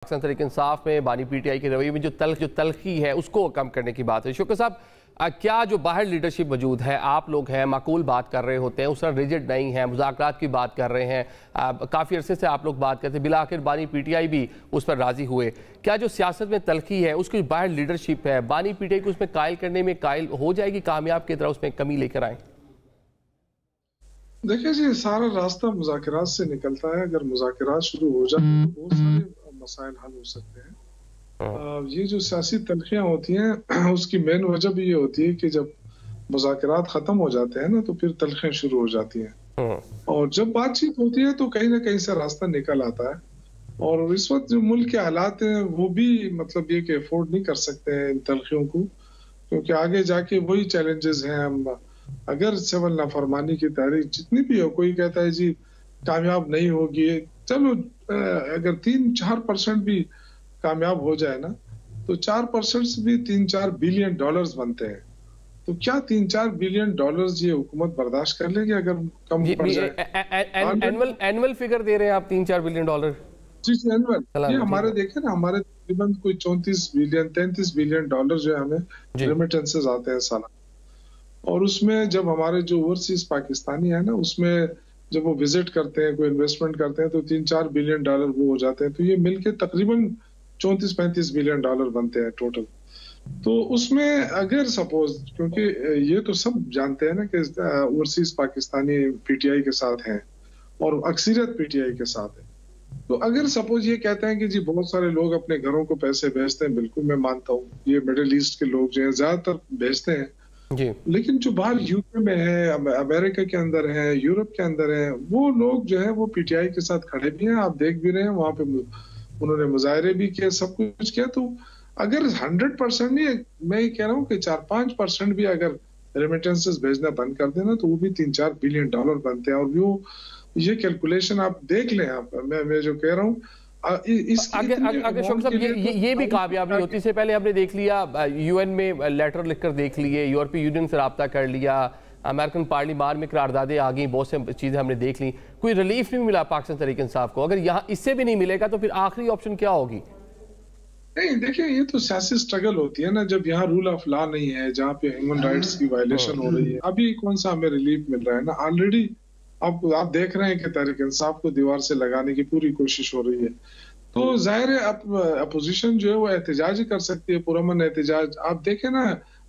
पाकिस्तान तहरीक इंसाफ में बानी पीटीआई के रवैये में जो तलखी है उसको कम करने की बात है। शौकत साहब, क्या जो बाहर लीडरशिप मौजूद है, आप लोग हैं, माकूल बात कर रहे होते हैं, उस तरह रिजिड नहीं है, मुज़ाकरात की बात कर रहे हैं, काफ़ी अरसे से आप लोग बात करते हैं, बिला आखिर बानी पीटीआई भी उस पर राज़ी हुए। क्या जो सियासत में तलखी है उसकी बाहर लीडरशिप है, बानी पीटीआई को उसमें कायल करने में कायल हो जाएगी, कामयाब की तरह उसमें कमी लेकर आए? देखिए जी, सारा रास्ता मुज़ाकरात से निकलता है। अगर मुज़ाकरात शुरू हो जाए तो बहुत सारे मसाइल हल हो सकते हैं। ये जो सियासी तलखियां होती हैं उसकी मेन वजह भी ये होती है कि जब मुज़ाकरात खत्म हो जाते हैं ना तो फिर तलखियां शुरू हो जाती हैं, और जब बातचीत होती है तो कहीं ना कहीं से रास्ता निकल आता है। और इस वक्त जो मुल्क के हालात हैं वो भी मतलब ये कि अफोर्ड नहीं कर सकते हैं इन तलखियों को, क्योंकि आगे जाके वही चैलेंजेस हैं। हम अगर सिविल नाफरमानी की तारीख जितनी भी हो, कोई कहता है जी कामयाब नहीं होगी, चलो अगर 3-4% भी कामयाब हो जाए ना तो 4% से भी 3-4 बिलियन डॉलर्स बनते हैं। तो क्या 3-4 बिलियन डॉलर्स ये हुकूमत बर्दाश्त कर लेगी अगर कम पड़ जाए? एनुअल फिगर दे रहे हैं आप 3-4 बिलियन डॉलर? जी एनुअल, ये हमारे देखे ना, हमारे तकरीबन कोई 33 बिलियन डॉलर जो है हमें रेमिटेंसेस आते हैं साला। और उसमें जब हमारे जो ओवरसीज पाकिस्तानी है ना, उसमें जब वो विजिट करते हैं, कोई इन्वेस्टमेंट करते हैं तो 3-4 बिलियन डॉलर वो हो जाते हैं। तो ये मिलके तकरीबन 34-35 बिलियन डॉलर बनते हैं टोटल। तो उसमें अगर सपोज, क्योंकि ये तो सब जानते हैं ना कि ओवरसीज पाकिस्तानी पीटीआई के साथ हैं और अक्सरियत पीटीआई के साथ है, तो अगर सपोज ये कहते हैं कि जी बहुत सारे लोग अपने घरों को पैसे भेजते हैं, बिल्कुल मैं मानता हूँ, ये मिडिल ईस्ट के लोग जो है ज्यादातर भेजते हैं जी। लेकिन जो बाहर यूके में है, अमेरिका के अंदर है, यूरोप के अंदर है, वो लोग जो है वो पीटीआई के साथ खड़े भी हैं, आप देख भी रहे हैं। वहां पे उन्होंने मुजाहरे भी किए, सब कुछ किया। तो अगर 100% नहीं, मैं ये कह रहा हूँ कि 4-5% भी अगर रेमिटेंसेस भेजना बंद कर देना तो वो भी 3-4 बिलियन डॉलर बनते हैं। और वो ये कैलकुलेशन आप देख लें, आप मैं जो कह रहा हूँ अगर शौकत साहब ये भी कामयाबी होती। इससे पहले हमने देख लिया, यूएन में लेटर लिखकर देख लिए, यूरोपीय यूनियन से रब्ता कर लिया, अमेरिकन पार्लियामान में करारदादें आ गई, बहुत से चीज़ें हमने देख ली, कोई रिलीफ नहीं मिला पाकिस्तान तहरीक इंसाफ को। अगर यहाँ इससे भी नहीं मिलेगा तो फिर आखिरी ऑप्शन क्या होगी? नहीं, देखिए, ये तो सियासी स्ट्रगल होती है ना, जब यहाँ रूल ऑफ लॉ नहीं है, जहाँ पे ह्यूमन राइट्स की वायलेशन हो रही है। अभी कौन सा हमें रिलीफ मिल रहा है ना, ऑलरेडी अब आप देख रहे हैं कि तहरीक इंसाफ को दीवार से लगाने की पूरी कोशिश हो रही है। तो जाहिर है अपोजिशन जो है वो एहतजाज ही कर सकती है, पुरअमन एहतजाज। आप देखें ना,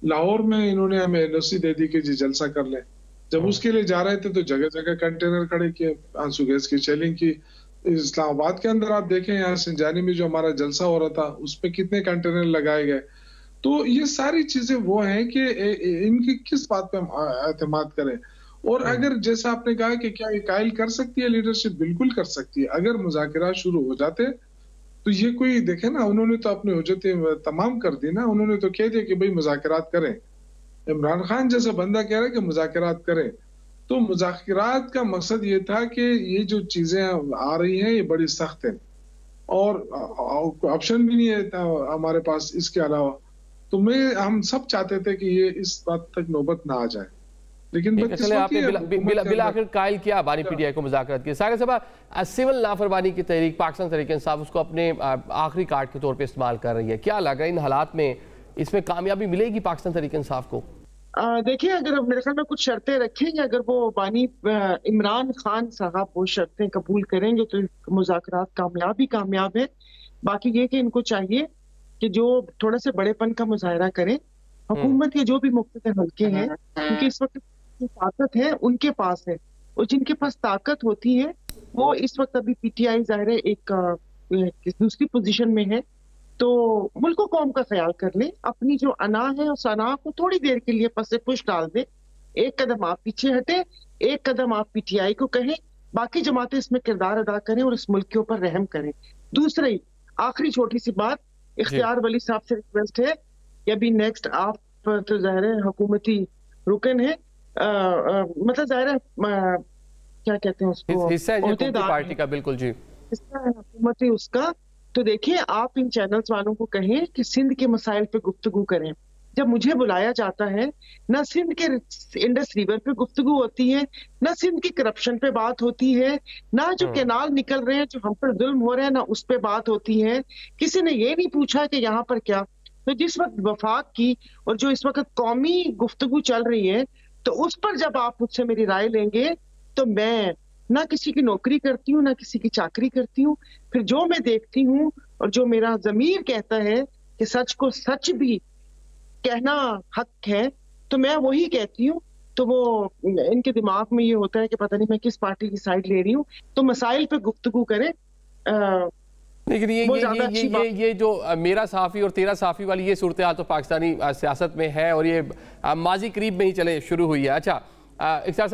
लाहौर में इन्होंने हमें एनओसी दे दी कि जी जलसा कर लें। जब उसके लिए जा रहे थे तो जगह जगह कंटेनर खड़े किए, आंसू गैस की शेलिंग की। इस्लामाबाद के अंदर आप देखें, यहाँ सिंजानी में जो हमारा जलसा हो रहा था उस पर कितने कंटेनर लगाए गए। तो ये सारी चीजें वो हैं कि इनकी किस बात पे हम एतमाद करें। और अगर जैसा आपने कहा कि क्या ये कायल कर सकती है लीडरशिप, बिल्कुल कर सकती है। अगर मुज़ाकरात शुरू हो जाते तो ये कोई देखे ना, उन्होंने तो अपनी हुज्जतें तमाम कर दी ना, उन्होंने तो कह दिया कि भाई मुज़ाकरात करें। इमरान खान जैसा बंदा कह रहा है कि मुज़ाकरात करें, तो मुज़ाकरात का मकसद ये था कि ये जो चीजें आ रही हैं ये बड़ी सख्त है और ऑप्शन भी नहीं है हमारे पास इसके अलावा। तो हम सब चाहते थे कि ये इस बात तक नौबत ना आ जाए, लेकिन आपने बिला आखिर कायल किया बानी पीटीआई को मुज़ाकरात की। सागर साहब, सिविल नाफरमानी की तहरीक पाकिस्तान तहरीक इंसाफ उसको अपने आखिरी कार्ड के तौर पे इस्तेमाल कर रही है, क्या लग रहा है इन हालात में इसमें कामयाबी मिलेगी पाकिस्तान तहरीक इंसाफ को? देखिए, अगर मेरे ख्याल में कुछ शर्तें रखेंगे, अगर वो इमरान खान साहब वो शर्तें कबूल करेंगे तो मुज़ाकरात कामयाब है। बाकी ये कि इनको चाहिए कि जो थोड़ा से बड़ेपन का मुजाहरा करें, हुकूमत के जो भी मुख्तलिफ हल्के हैं, क्योंकि इस वक्त ताकत है उनके पास है, और जिनके पास ताकत होती है वो इस वक्त अभी पीटीआई जाहिर है एक दूसरी पोजीशन में है। तो मुल्क कौम का ख्याल कर ले, अपनी जो अना है उस अना को थोड़ी देर के लिए पसे पुश डाल दे, एक कदम आप पीछे हटे, एक कदम आप पीटीआई को कहें, बाकी जमातें इसमें किरदार अदा करें और इस मुल्क के ऊपर रहम करें। दूसरी आखिरी छोटी सी बात, इख्तियार वली साहब से रिक्वेस्ट है कि अभी नेक्स्ट आप तो जाहिर है हुकूमती रुकन है, मतलब जाहिर है क्या कहते हैं उसको, हिस्सा है पार्टी का, बिल्कुल जी, हिस्सा है हुकूमती उसका। तो देखिए, आप इन चैनल्स वालों को कहें कि सिंध के मसाइल पे गुफ्तगू करें, जब मुझे बुलाया जाता है, ना सिंध के इंडस रिवर पे गुफ्तगू होती है, ना सिंध की करप्शन पे बात होती है, ना जो कैनाल निकल रहे हैं जो हम पर जुल्म हो रहे हैं ना उस पे बात होती है। किसी ने ये नहीं पूछा कि यहाँ पर क्या। तो जिस वक्त वफाक की और जो इस वक्त कौमी गुफ्तगू चल रही है, तो उस पर जब आप मुझसे मेरी राय लेंगे, तो मैं ना किसी की नौकरी करती हूँ ना किसी की चाकरी करती हूँ। फिर जो मैं देखती हूँ और जो मेरा ज़मीर कहता है कि सच को सच भी कहना हक है, तो मैं वही कहती हूँ। तो वो इनके दिमाग में ये होता है कि पता नहीं मैं किस पार्टी की साइड ले रही हूँ। तो मसाइल पे गुफ्तगू करें। लेकिन ये जो मेरा साफ़ी और तेरा साफ़ी वाली ये सूरत हाल तो पाकिस्तानी सियासत में है और ये माजी करीब में ही चले शुरू हुई है। अच्छा इख्तियार साहब